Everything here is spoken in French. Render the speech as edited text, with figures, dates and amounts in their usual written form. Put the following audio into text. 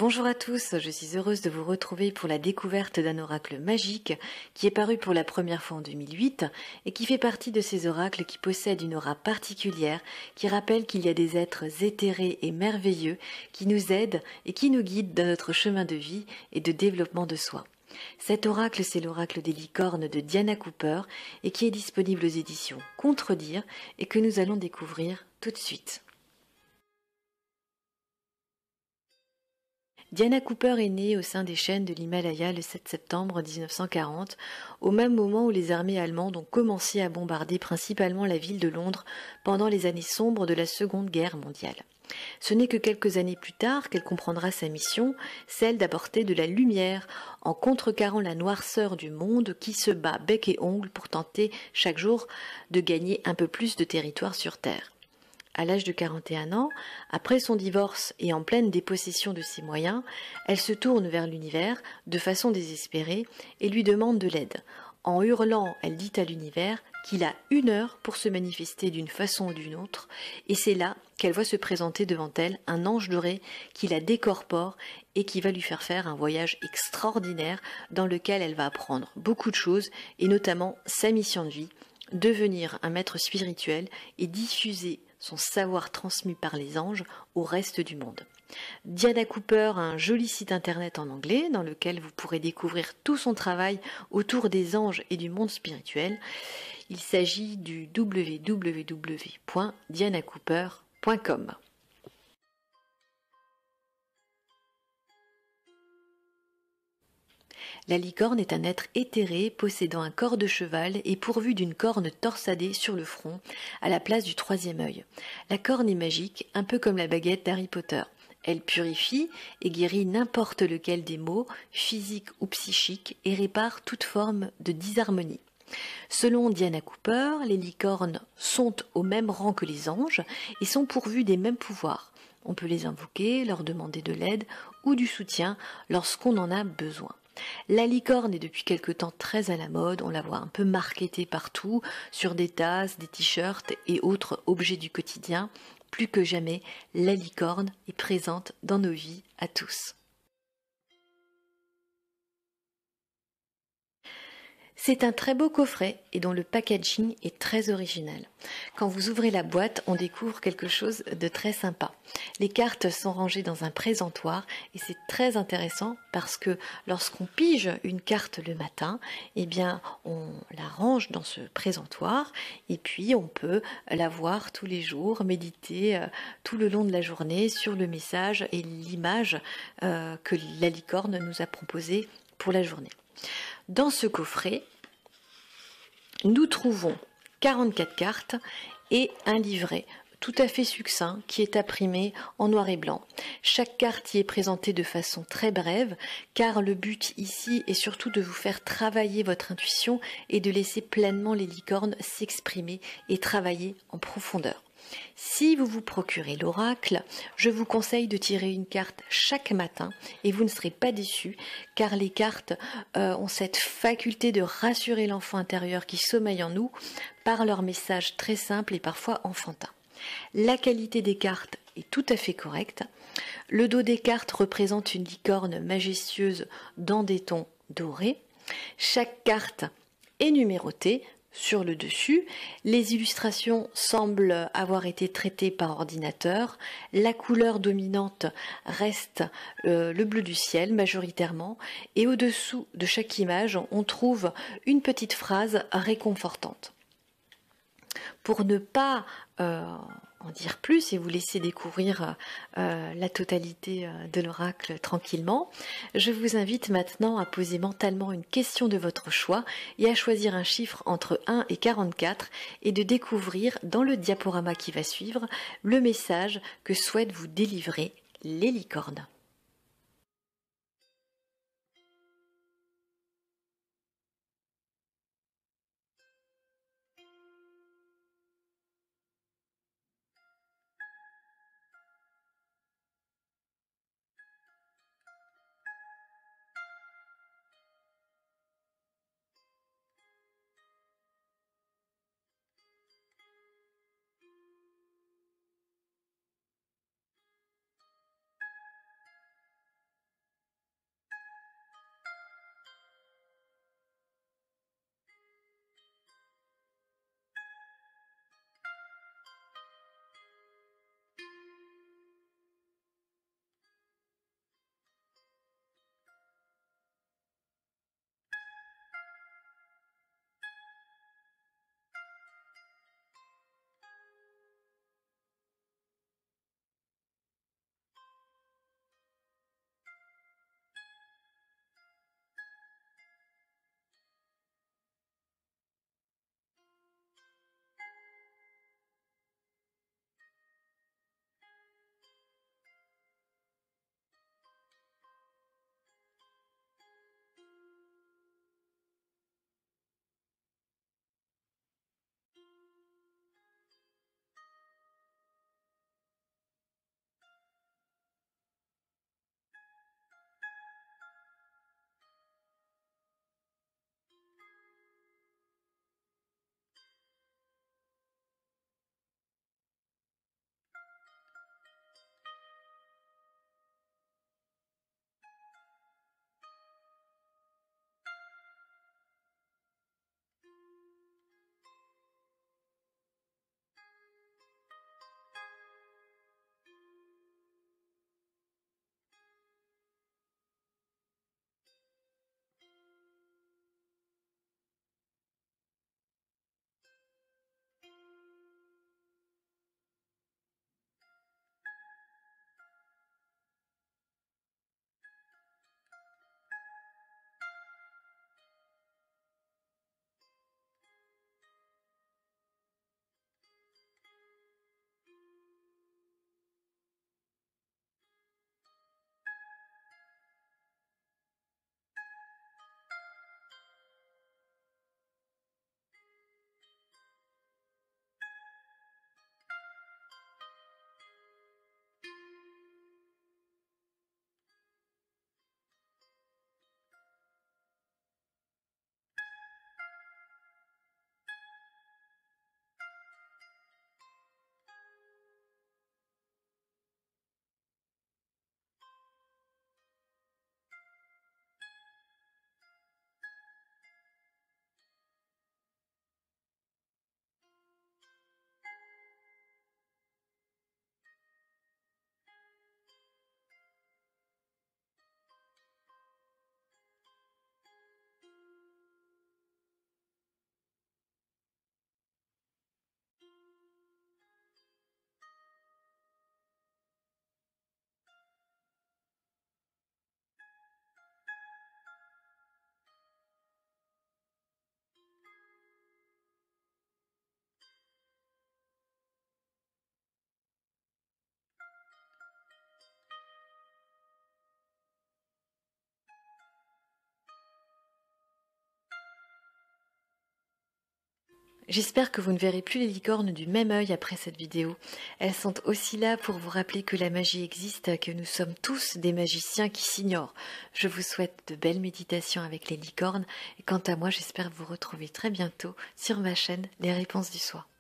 Bonjour à tous, je suis heureuse de vous retrouver pour la découverte d'un oracle magique qui est paru pour la première fois en 2008 et qui fait partie de ces oracles qui possèdent une aura particulière qui rappelle qu'il y a des êtres éthérés et merveilleux qui nous aident et qui nous guident dans notre chemin de vie et de développement de soi. Cet oracle, c'est l'oracle des licornes de Diana Cooper et qui est disponible aux éditions Contredire et que nous allons découvrir tout de suite. Diana Cooper est née au sein des chênes de l'Himalaya le 7 septembre 1940, au même moment où les armées allemandes ont commencé à bombarder principalement la ville de Londres pendant les années sombres de la Seconde Guerre mondiale. Ce n'est que quelques années plus tard qu'elle comprendra sa mission, celle d'apporter de la lumière en contrecarrant la noirceur du monde qui se bat bec et ongle pour tenter chaque jour de gagner un peu plus de territoire sur Terre. À l'âge de 41 ans, après son divorce et en pleine dépossession de ses moyens, elle se tourne vers l'univers de façon désespérée et lui demande de l'aide. En hurlant, elle dit à l'univers qu'il a 1 heure pour se manifester d'une façon ou d'une autre, et c'est là qu'elle voit se présenter devant elle un ange doré qui la décorpore et qui va lui faire un voyage extraordinaire dans lequel elle va apprendre beaucoup de choses, et notamment sa mission de vie, devenir un maître spirituel et diffuser son savoir transmis par les anges au reste du monde. Diana Cooper a un joli site internet en anglais dans lequel vous pourrez découvrir tout son travail autour des anges et du monde spirituel. Il s'agit du www.dianacooper.com. La licorne est un être éthéré possédant un corps de cheval et pourvu d'une corne torsadée sur le front à la place du 3e œil. La corne est magique, un peu comme la baguette d'Harry Potter. Elle purifie et guérit n'importe lequel des maux, physiques ou psychiques, et répare toute forme de disharmonie. Selon Diana Cooper, les licornes sont au même rang que les anges et sont pourvues des mêmes pouvoirs. On peut les invoquer, leur demander de l'aide ou du soutien lorsqu'on en a besoin. La licorne est depuis quelque temps très à la mode, on la voit un peu marketée partout, sur des tasses, des t-shirts et autres objets du quotidien. Plus que jamais, la licorne est présente dans nos vies à tous. C'est un très beau coffret et dont le packaging est très original. Quand vous ouvrez la boîte, on découvre quelque chose de très sympa. Les cartes sont rangées dans un présentoir et c'est très intéressant parce que lorsqu'on pige une carte le matin, eh bien on la range dans ce présentoir et puis on peut la voir tous les jours, méditer tout le long de la journée sur le message et l'image que la licorne nous a proposée pour la journée. Dans ce coffret, nous trouvons 44 cartes et un livret tout à fait succinct qui est imprimé en noir et blanc. Chaque carte y est présentée de façon très brève car le but ici est surtout de vous faire travailler votre intuition et de laisser pleinement les licornes s'exprimer et travailler en profondeur. Si vous vous procurez l'oracle, je vous conseille de tirer une carte chaque matin et vous ne serez pas déçus car les cartes ont cette faculté de rassurer l'enfant intérieur qui sommeille en nous par leur message très simple et parfois enfantin. La qualité des cartes est tout à fait correcte. Le dos des cartes représente une licorne majestueuse dans des tons dorés. Chaque carte est numérotée. Sur le dessus, les illustrations semblent avoir été traitées par ordinateur. La couleur dominante reste le bleu du ciel majoritairement et au-dessous de chaque image, on trouve une petite phrase réconfortante. Pour ne pas en dire plus et vous laisser découvrir la totalité de l'oracle tranquillement, je vous invite maintenant à poser mentalement une question de votre choix et à choisir un chiffre entre 1 et 44 et de découvrir dans le diaporama qui va suivre le message que souhaitent vous délivrer les licornes. J'espère que vous ne verrez plus les licornes du même œil après cette vidéo. Elles sont aussi là pour vous rappeler que la magie existe, que nous sommes tous des magiciens qui s'ignorent. Je vous souhaite de belles méditations avec les licornes et quant à moi, j'espère vous retrouver très bientôt sur ma chaîne Les Réponses du Soir.